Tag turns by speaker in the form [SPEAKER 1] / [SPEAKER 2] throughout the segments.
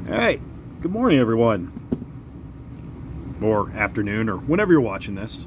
[SPEAKER 1] Hey, good morning everyone, or afternoon, or whenever you're watching this.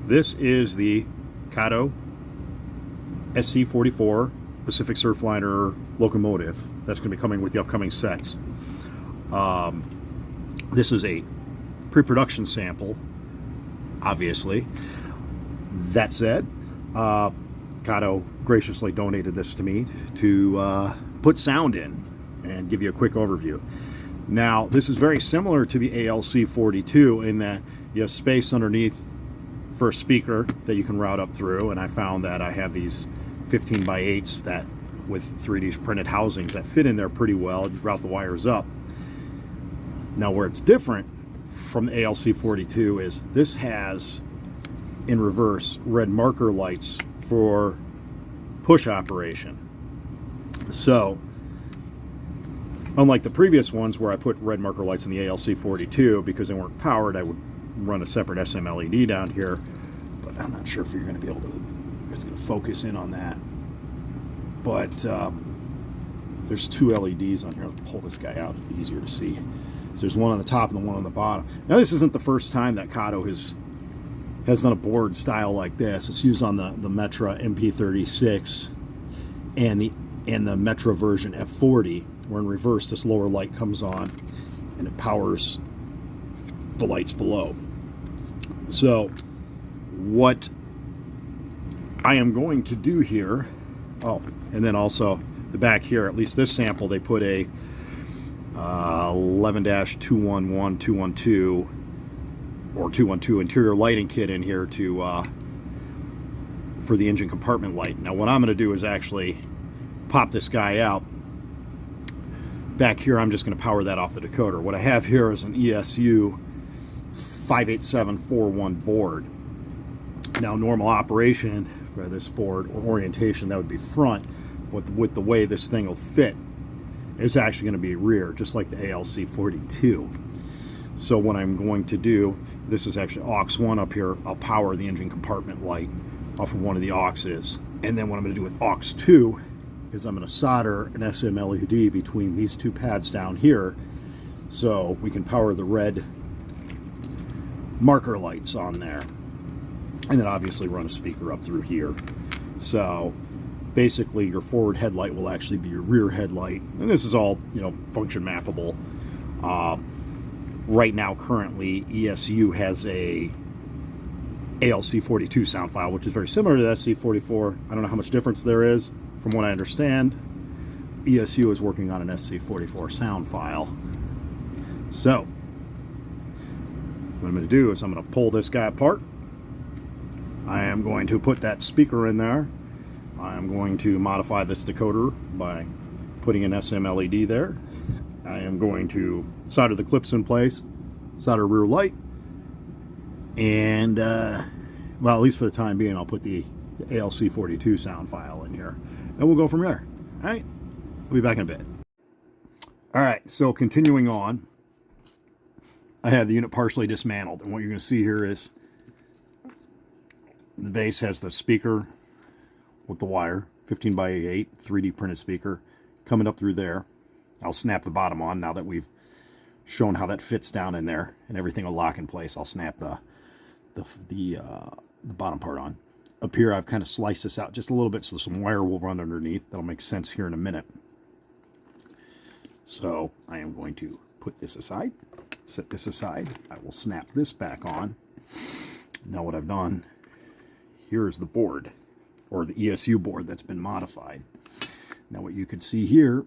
[SPEAKER 1] This is the Kato SC44 Pacific Surfliner locomotive that's going to be coming with the upcoming sets. This is a pre-production sample, obviously. That said, Kato graciously donated this to me to put sound in and give you a quick overview. Now, this is very similar to the ALC42 in that you have space underneath for a speaker that you can route up through, and I found that I have these 15 by 8s that with 3D printed housings that fit in there pretty well. You route the wires up. Now, where it's different from the ALC42 is this has, in reverse, red marker lights for push operation. So, unlike the previous ones where I put red marker lights in the ALC42 because they weren't powered, I would run a separate SMLED down here, but I'm not sure if you're going to be able to, it's going to focus in on that. But there's two LEDs on here. I'll pull this guy out, it'll be easier to see. So there's one on the top and the one on the bottom. Now, this isn't the first time that Kato has done a board style like this. It's used on the Metra MP36 and the Metra version F40, where in reverse this lower light comes on and it powers the lights below. So what I am going to do here, oh, and then also the back here, at least this sample, they put a 11-211-212 or 212 interior lighting kit in here to for the engine compartment light. Now what I'm going to do is actually pop this guy out. Back here I'm just going to power that off the decoder. What I have here is an ESU 58741 board. Now, normal operation for this board or orientation, that would be front. With the way this thing will fit, it's actually going to be rear, just like the ALC42. So what I'm going to do, this is actually aux 1 up here. I'll power the engine compartment light off of one of the auxes. And then what I'm going to do with aux 2 is I'm going to solder an SMLED between these two pads down here so we can power the red marker lights on there. And then obviously run a speaker up through here. So basically your forward headlight will actually be your rear headlight. And this is all, function mappable. Right now, currently, ESU has a ALC42 sound file, which is very similar to the SC44. I don't know how much difference there is. From what I understand, ESU is working on an SC44 sound file. So, what I'm going to do is I'm going to pull this guy apart. I am going to put that speaker in there. I am going to modify this decoder by putting an SMLED there. I am going to solder the clips in place, solder rear light, and, well, at least for the time being, I'll put the ALC42 sound file in here. And we'll go from there. All right, I'll be back in a bit. All right, so continuing on, I have the unit partially dismantled. And what you're going to see here is the base has the speaker with the wire, 15 by 8, 3D printed speaker, coming up through there. I'll snap the bottom on now that we've shown how that fits down in there, and everything will lock in place. I'll snap the bottom part on. Up here, I've kind of sliced this out just a little bit so some wire will run underneath. That'll make sense here in a minute. So I am going to put this aside, set this aside. I will snap this back on. Now what I've done, here's the board, or the ESU board that's been modified. Now what you can see here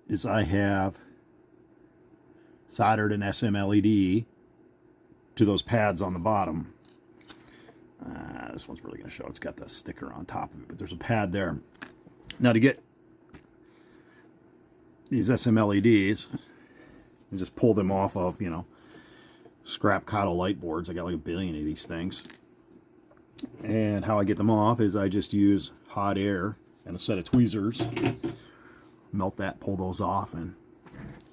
[SPEAKER 1] is I have soldered an SMLED to those pads on the bottom. This one's really going to show. It's got the sticker on top of it, but there's a pad there. Now to get these SMLEDs, you just pull them off of, scrap Kato light boards. I got like a billion of these things. And how I get them off is I just use hot air and a set of tweezers. Melt that, pull those off, and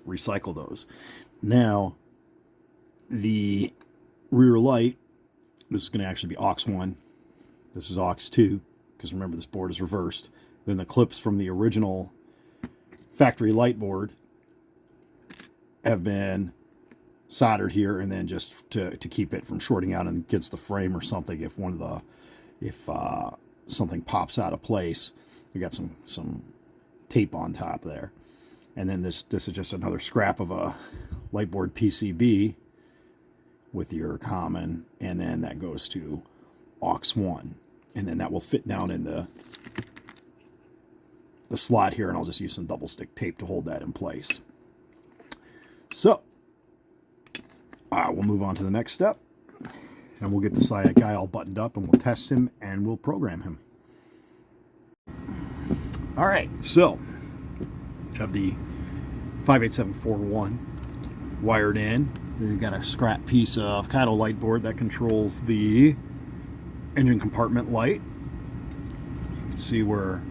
[SPEAKER 1] recycle those. Now, the rear light, this is going to actually be aux 1. This is aux 2, because remember this board is reversed. Then the clips from the original factory light board have been soldered here, and then just to keep it from shorting out against the frame or something if something pops out of place. We got some tape on top there. And then this is just another scrap of a light board PCB with your common, and then that goes to aux 1, and then that will fit down in the slot here, and I'll just use some double stick tape to hold that in place. So we'll move on to the next step, and we'll get this guy all buttoned up, and we'll test him, and we'll program him. All right, so we have the 58741 wired in. Then you've got a scrap piece of Kato light board that controls the engine compartment light. You can see where,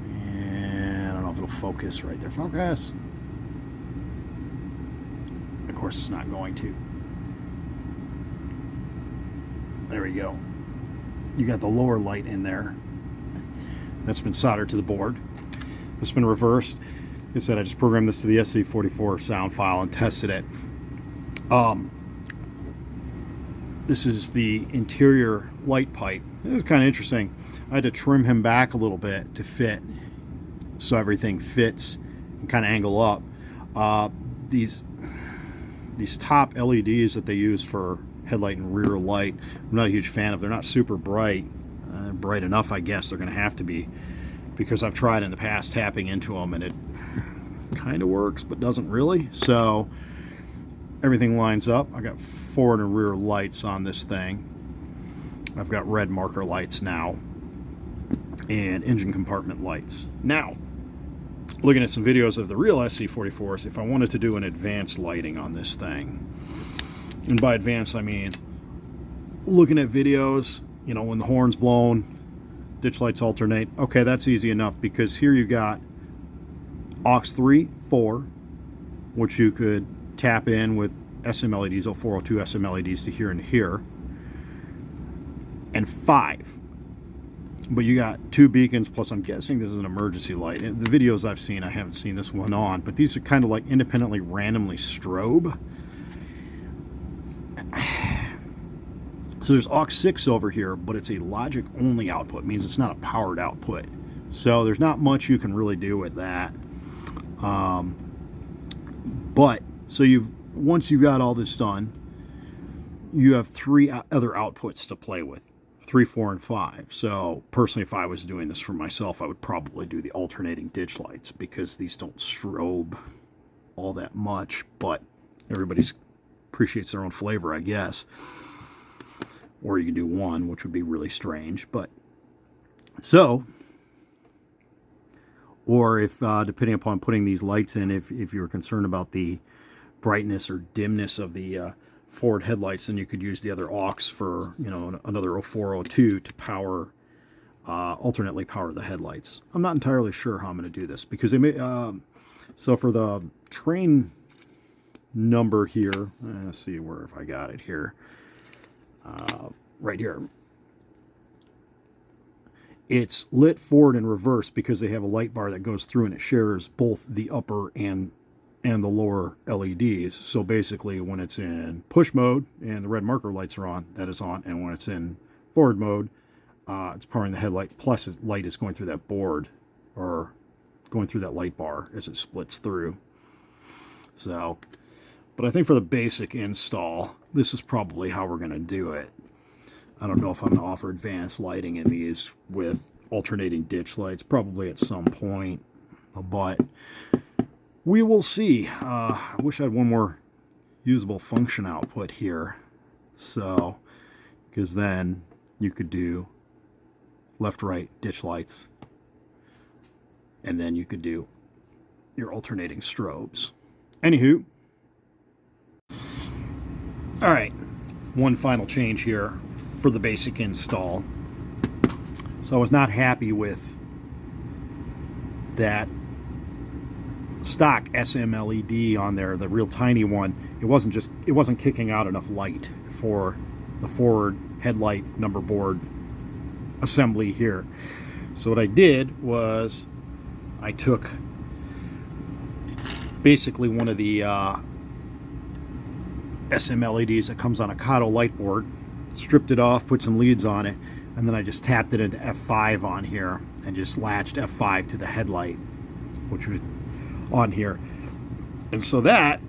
[SPEAKER 1] and I don't know if it'll focus right there. Focus. Of course, it's not going to. There we go. You got the lower light in there. That's been soldered to the board. It's been reversed. Like I said, I just programmed this to the SC44 sound file and tested it. This is the interior light pipe. It was kind of interesting. I had to trim him back a little bit to fit, so everything fits and kind of angle up. These top LEDs that they use for headlight and rear light, I'm not a huge fan of. They're not super bright. Bright enough, I guess they're going to have to be, because I've tried in the past tapping into them, and it kind of works but doesn't really. So everything lines up. I got forward and rear lights on this thing. I've got red marker lights now and engine compartment lights. Now, looking at some videos of the real SC44s, if I wanted to do an advanced lighting on this thing, and by advanced I mean looking at videos, you know, when the horn's blown, ditch lights alternate. Okay, that's easy enough, because here you got aux 3, 4, which you could tap in with SMLEDs, 0402 SMLEDs to here and here, and 5. But you got 2 beacons, plus I'm guessing this is an emergency light. In the videos I've seen, I haven't seen this one on, but these are kind of like independently randomly strobe. So there's aux 6 over here, but it's a logic only output. It means it's not a powered output. So there's not much you can really do with that. But so once you've got all this done, you have 3 other outputs to play with, 3, 4, and 5. So personally, if I was doing this for myself, I would probably do the alternating ditch lights, because these don't strobe all that much, but everybody appreciates their own flavor, I guess. Or you can do 1, which would be really strange. But so, or if depending upon putting these lights in, if you're concerned about the brightness or dimness of the forward headlights, then you could use the other aux for, you know, another 0402 to power, alternately power the headlights. I'm not entirely sure how I'm going to do this, because they may. So for the train number here, let's see where if I got it here. Right here. It's lit forward and reverse because they have a light bar that goes through, and it shares both the upper and the lower LEDs. So basically, when it's in push mode and the red marker lights are on, that is on, and when it's in forward mode, it's powering the headlight, plus its light is going through that board, or going through that light bar as it splits through. So, but I think for the basic install, this is probably how we're going to do it. I don't know if I'm going to offer advanced lighting in these with alternating ditch lights, probably at some point, but we will see. I wish I had one more usable function output here, so, because then you could do left-right ditch lights, and then you could do your alternating strobes. Anywho, all right, one final change here for the basic install. So I was not happy with that stock SMLED on there, the real tiny one. It wasn't kicking out enough light for the forward headlight number board assembly here. So what I did was I took basically one of the SMLEDs that comes on a Kato light board. Stripped it off, put some leads on it, and then I just tapped it into F5 on here and just latched F5 to the headlight, which would on here. And so that,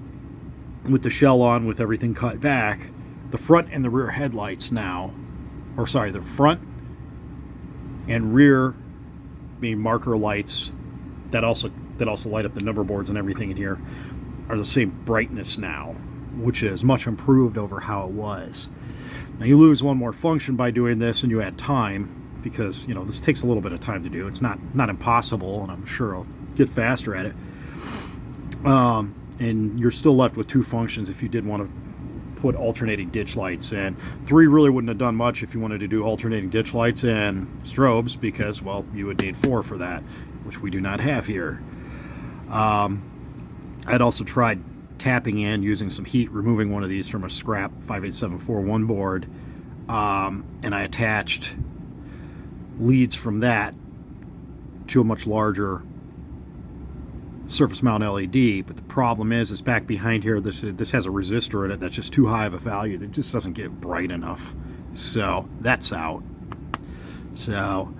[SPEAKER 1] with the shell on, with everything cut back, the front and the rear headlights now, or sorry, the front and rear being marker lights that also light up the number boards and everything in here, are the same brightness now, which is much improved over how it was. Now you lose one more function by doing this, and you add time, because this takes a little bit of time to do. It's not impossible, and I'm sure I'll get faster at it. And you're still left with two functions if you did want to put alternating ditch lights in. 3 really wouldn't have done much if you wanted to do alternating ditch lights and strobes, because, well, you would need 4 for that, which we do not have here. I'd also tried tapping in, using some heat, removing one of these from a scrap 58741 board, and I attached leads from that to a much larger surface mount LED. But the problem is back behind here, this has a resistor in it that's just too high of a value that just doesn't get bright enough, so that's out. So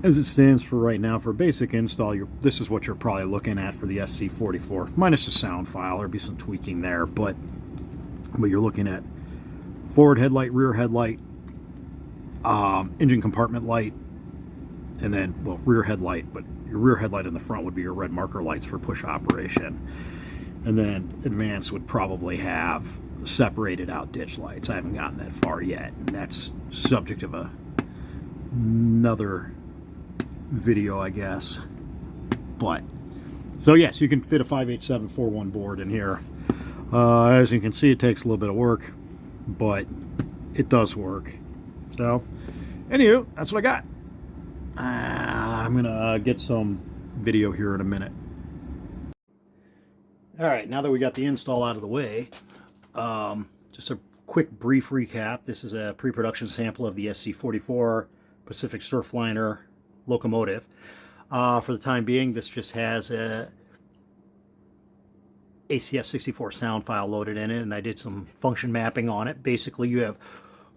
[SPEAKER 1] as it stands for right now, for basic install, this is what you're probably looking at for the SC44, minus the sound file. There'll be some tweaking there, but you're looking at forward headlight, rear headlight, engine compartment light, and then, well, rear headlight, but your rear headlight in the front would be your red marker lights for push operation. And then advanced would probably have separated out ditch lights. I haven't gotten that far yet, and that's subject of another video, I guess. But so yes, you can fit a 58741 board in here. As you can see, it takes a little bit of work, but it does work. So anywho, that's what I got. I'm gonna get some video here in a minute. All right, now that we got the install out of the way, just a quick brief recap. This is a pre-production sample of the SC44 Pacific Surfliner locomotive. For the time being, this just has a ACS64 sound file loaded in it, and I did some function mapping on it. Basically, you have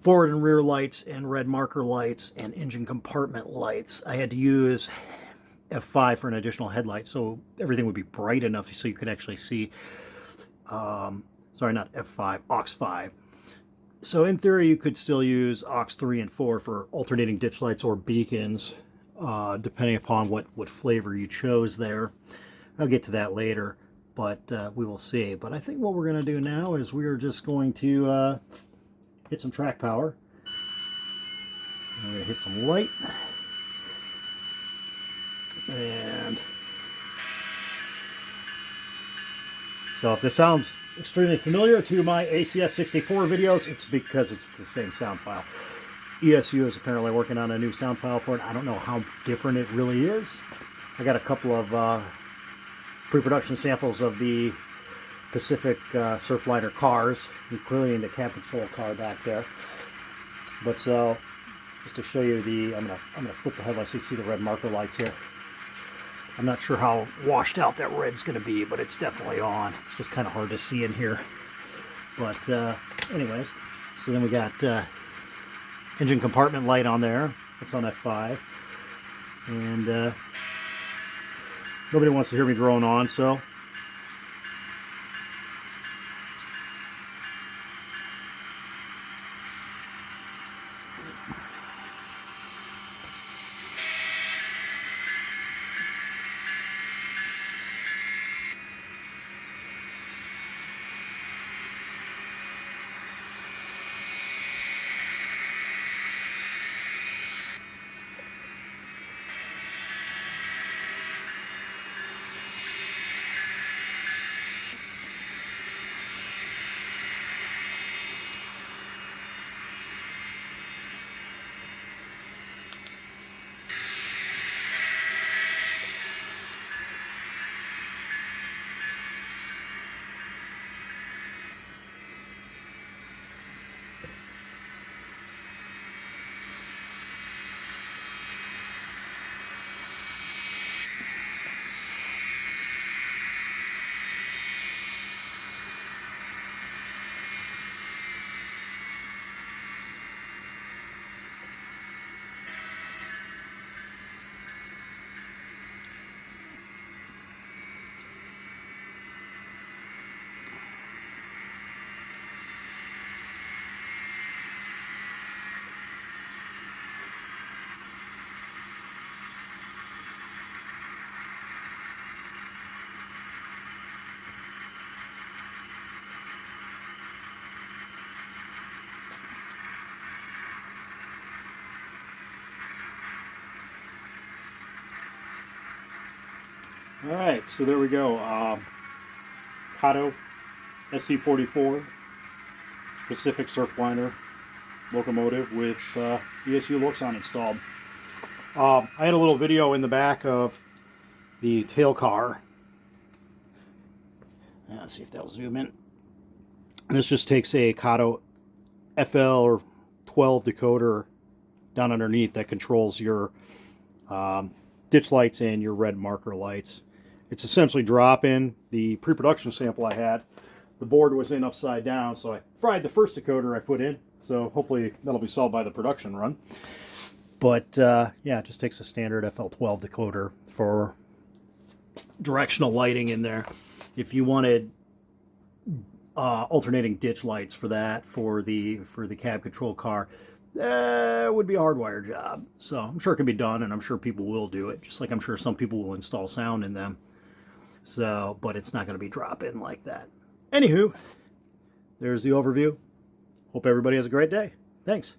[SPEAKER 1] forward and rear lights and red marker lights and engine compartment lights. I had to use F5 for an additional headlight, so everything would be bright enough so you could actually see, sorry, not F5, aux5. So in theory, you could still use aux3 and 4 for alternating ditch lights or beacons, depending upon what flavor you chose there. I'll get to that later, but we will see. But I think what we're going to do now is we are just going to hit some track power. I'm going to hit some light. And so if this sounds extremely familiar to my ACS64 videos, it's because it's the same sound file. ESU is apparently working on a new sound file for it. I don't know how different it really is. I got a couple of pre-production samples of the Pacific Surfliner cars, including the cab control car back there. But so, just to show you the, I'm gonna flip the headlights so you see the red marker lights here. I'm not sure how washed out that red's going to be, but it's definitely on. It's just kind of hard to see in here. But anyways, so then we got engine compartment light on there. It's on F5. And nobody wants to hear me drone on, so All right, so there we go. Kato SC44 Pacific Surfliner locomotive with ESU LokSound installed. I had a little video in the back of the tail car. Let's see if that'll zoom in. This just takes a Kato FL12 decoder down underneath that controls your ditch lights and your red marker lights. It's essentially drop-in. The pre-production sample I had, the board was in upside down, so I fried the first decoder I put in. So hopefully that'll be solved by the production run. But yeah, it just takes a standard FL12 decoder for directional lighting in there. If you wanted alternating ditch lights for that, for the cab control car, it would be a hardwire job. So I'm sure it can be done, and I'm sure people will do it, just like I'm sure some people will install sound in them. So, but it's not going to be drop-in like that. Anywho, there's the overview. Hope everybody has a great day. Thanks.